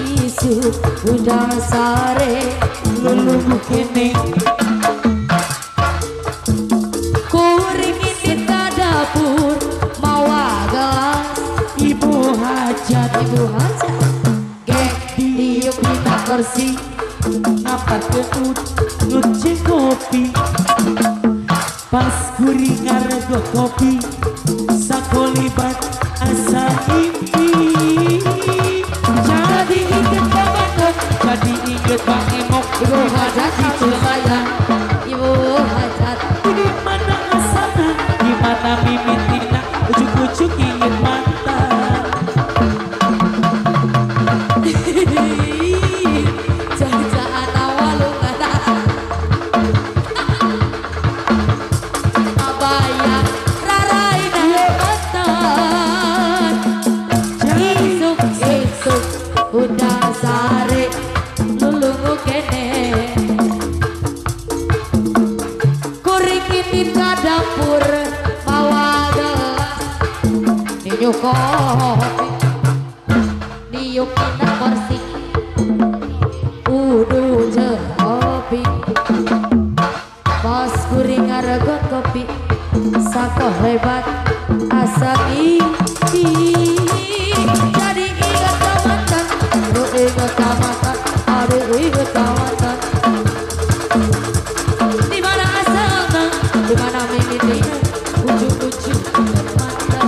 Isu udah sare lulu kene kuringin di dapur mawa gelas ibu hajat gek diuk di kursi ngapa keut nguci kopi pas kuring ngarego kopi sakolibat asa impi jadi inget banget jadi inget Bang Emok ibu hajat itu sayang ibu hajat di mana asana di mana mimitina ujuk-ujuk inget mantan jajaan awal lu kata abaya rarai mantan isuk udah sare lulungu kene kurikin di dapur bawa gelas niuk kopi niuk kita kursi udu kopi pas kuring ngaregot kopi sako hebat asa ini jadi ingat kamatan aduh ingat kamatan aduh ingat kamatan di mana asalnya di mana mimitinya ujuk-ujuk mata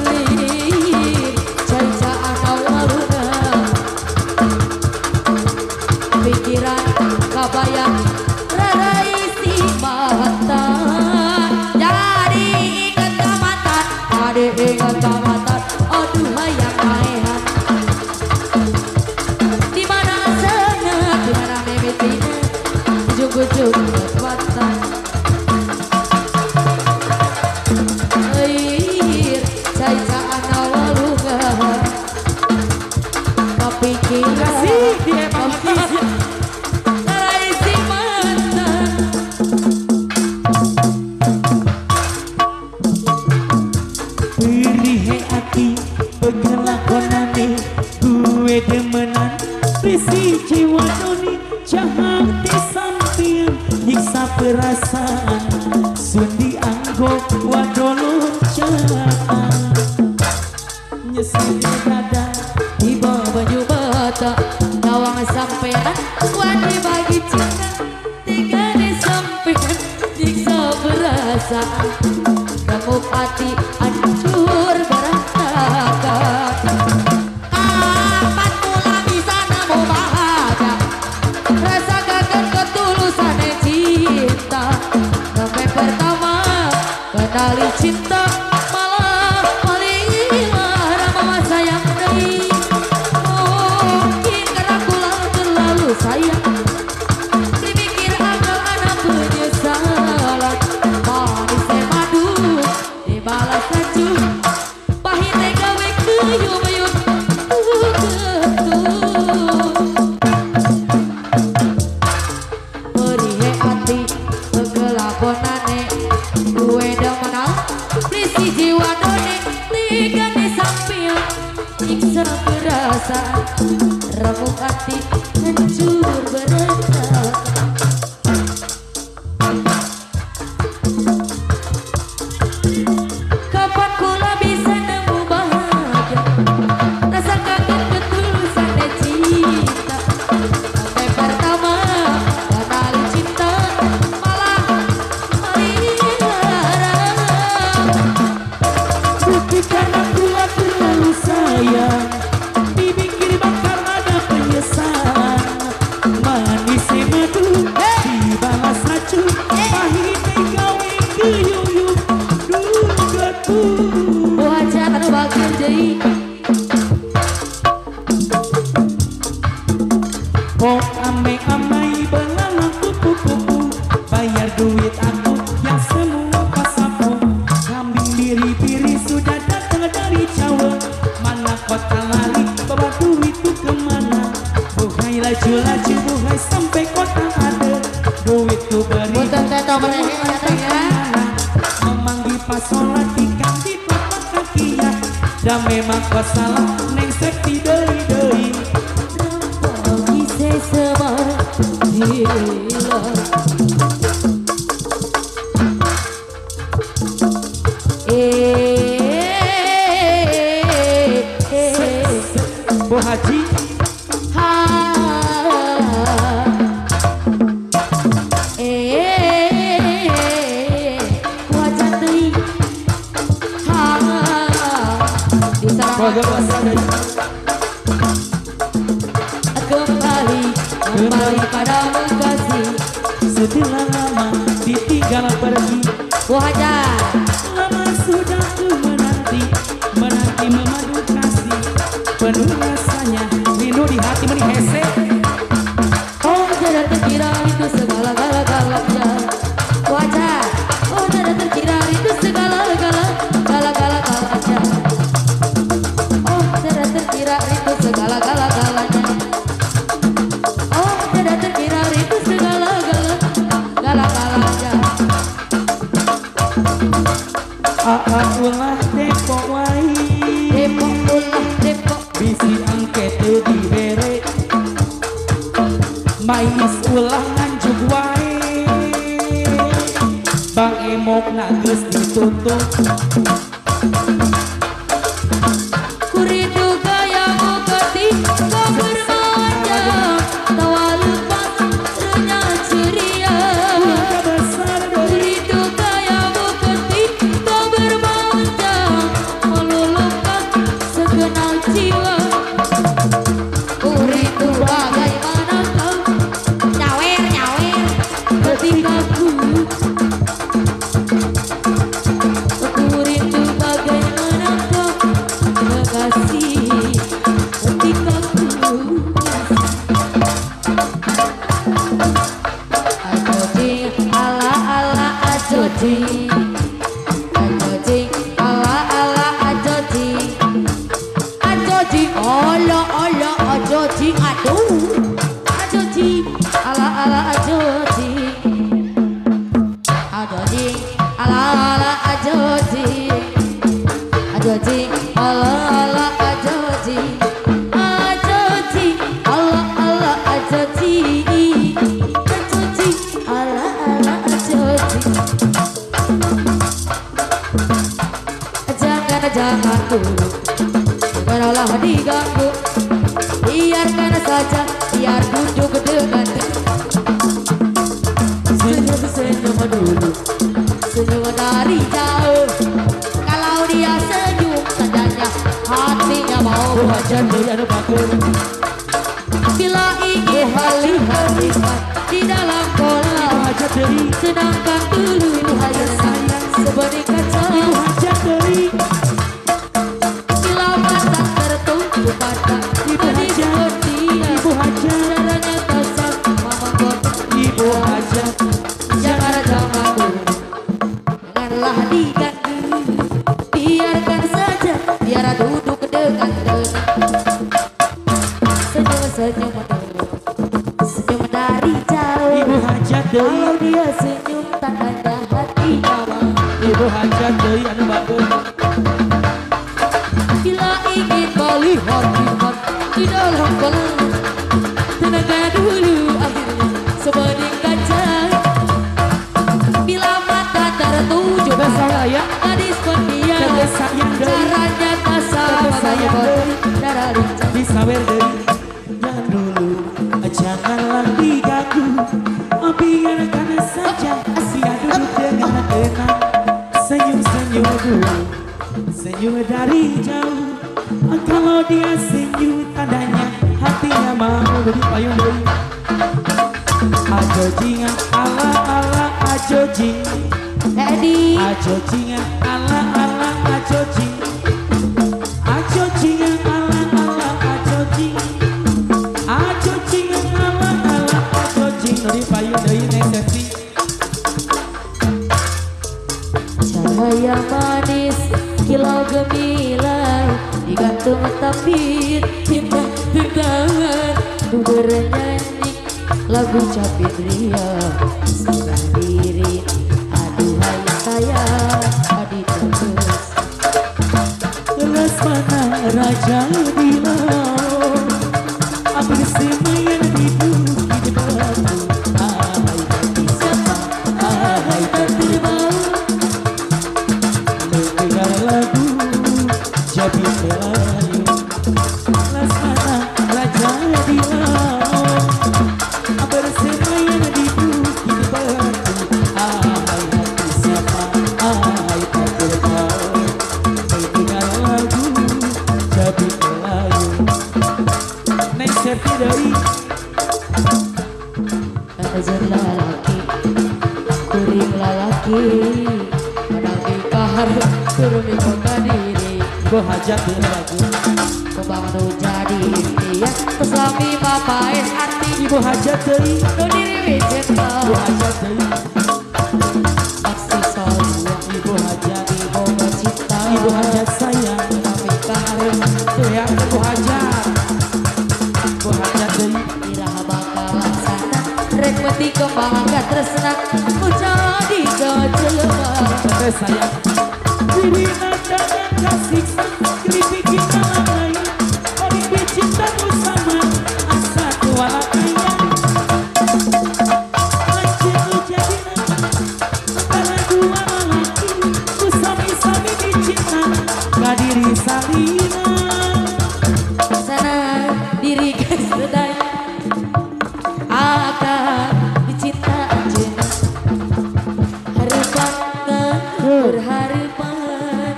lir cai-caan awaluna pikiran kabayang rarai si mantan jadi ingat kamatan ada ingat kamatan aduh hayang maehan di mana asalnya di mana mimitinya ujuk-ujuk kekuatan air cai-caan awalunga kepikiran rarai si mantan Irihe hati pegelakonane gue demenan bisi jiwa noni jahat di samping nyiksa perasaan sundi anggap wadolo jahat nyesel dada di bawah baju bata nawang sampean wani bagi cinta tiga di samping nyiksa perasaan kamu hati hancur berantakan apa pula bisa nemu bahagia rasa gagal ketulusan cinta sampai pertama kenali cinta malah melihara mama sayang deh mungkin karena pulang terlalu sayang dipikir agak anak penyesalan manis madu dibalas laju pahit gawe kuyuk-yuk merihe hati kegelaponane gue demenang berisi jiwa done tiga di samping nyiksa perasaan remuk hati hancur berantakan kapan kula bisa nemu bahagia rasa kaget ketulusan cinta sampai pertama kenali cinta malah melihara bukti karena kula terlalu sayang dipikir bakal ada penyesalan manis madu dibalas racun pahit gawe kuyuk-yuk wajah anu bagian jadi kok ame-amai belalang kupu-kupu bayar duit aku yang semua pasapu kambing diri-diri sudah datang dari Jawa mana kota lari bawa duitku kemana buhai laju-laju buhai sampai kota ada duitku beri memang di pas sholat dan memang kau salah neng sekti deui Bagi sesama gila Bu Haji kembali padamu kasih sudah lama ditinggal pergi wajah lama sudah ku menanti memadu kasih penuh rasanya rindu di hati meni hese oh tidak terkira itu segala-galanya wajah oh tidak terkira itu segala-galanya oh tidak terkira itu segala-galanya oh tidak terkira itu segala-galanya ulah depok wai depok bisi angket di bere mais ulah nganjuk wae bang emok nageus ditutup kuridu gayamu ketika bermanja tawa lepas renyah ceria kuridu gayamu ketika bermanja meluluhkan segenap jiwa kuridu bagaimana kau nyawer ketika ku rindu bagaimana kau kekasih ketika ku ajojing ala ajojing ala ajojing olo ajojing aduh ajojing ala ajojing ala ajojing ala ajojing ala ajojing ala ajojing jangan dulu janganlah diganggu biarkan saja biar duduk dengan senyum dulu senyum dari jauh kalau dia senyum tandanya hatinya mau hajar dari bakur bila ingin halikan di dalam kolam hajar dari sedangkan dulu hanya sayang sebening kaca hajar dari bila mata tertutup mata menipun dia ibu hajar caranya tosok mama ibu hajar jangan dulu janganlah diganggu biarkan saja biar duduk dengan senyum dulu senyum dari jauh ibu hajar dari kalau dia senyum tandanya hatinya mau ibu hajar dari anu bakur bila ingin melihat iman di dalam kolam tenaga dulu akhirnya sebening kaca bila mata tertuju salah ya gadis pendiam sayang dari caranya tak sama kayak darah lincah disawer dari dan dulu janganlah diganggu biarkan saja Asia duduk dengan enak senyum-senyum dulu senyum dari jauh kalau dia senyum tandanya hatinya mau beri payung deui ajojing ala ajojing Edi ajojing ala ajojing ajojing ala ajojing ajojing ala ajojing beri payung deui nesesi cahaya manis kilau gemilang digantung tapir indah dengangan ku bernyanyi lagu Capit Ria sedang diri aduhai sayang adi terus terus jadi laut bersemayan di bukit batu. Ahai hati siapa, ahai hati mau mendengar lagu jadi Melayu. Laksana lah jadi laut bersemayan di bukit batu. Ahai hati siapa, ahai hati mau mendengar lagu jadi Melayu. Neng Serti dari Azan lalaki, kuring lalaki, kadang dikahar, turun di kota diri. Gue hajat di lagu Kembang nu jadi dia, keslami mapais arti. Ibu hajat dari Nu diri wicita, Ibu hajat dari aksi solua. Ibu hajat Ibu bercinta, Ibu hajat sayang tapi kahar, Tuh ya ibu hajat Ibu hajat dari iraha bakal laksana. Rek meti kembang agak tresna, ku jadi kejelema. Terus sayang Diri nanda dan kasih keripik kita lain Orang dicinta bersama asa tua kaya. Lanjut jadi antara dua lelaki ku sami-sami dicinta gak diri salina. Sana diri guys sedai akan dicinta aja. Harapan berharapan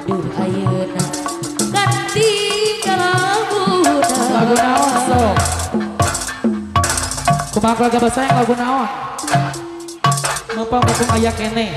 duh ayeuna kan tinggalabuna. Lagu naon sok kumaha keluarga besar yang lagu naon mumpung aya kene.